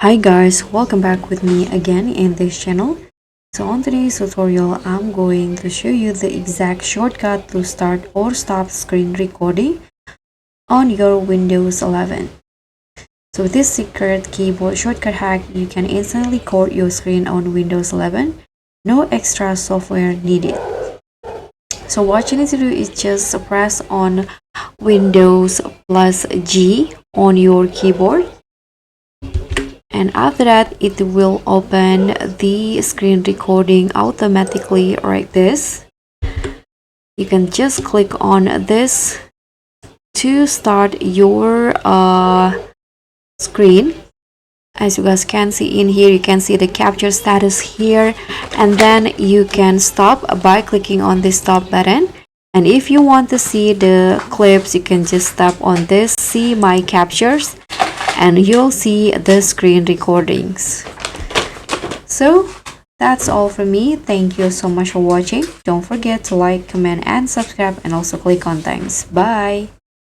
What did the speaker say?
Hi guys, welcome back with me again in this channel. So on today's tutorial, I'm going to show you the exact shortcut to start or stop screen recording on your Windows 11. So with this secret keyboard shortcut hack, you can instantly record your screen on Windows 11. No extra software needed. So what you need to do is just press on Windows plus G on your keyboard, and after that it will open the screen recording automatically like this. You can just click on this to start your screen. As you guys can see in here, you can see the capture status here, and then you can stop by clicking on the stop button. And if you want to see the clips, you can just tap on this see my captures and you'll see the screen recordings. So that's all from me. Thank you so much for watching. Don't forget to like, comment, and subscribe, and also click on thanks. Bye.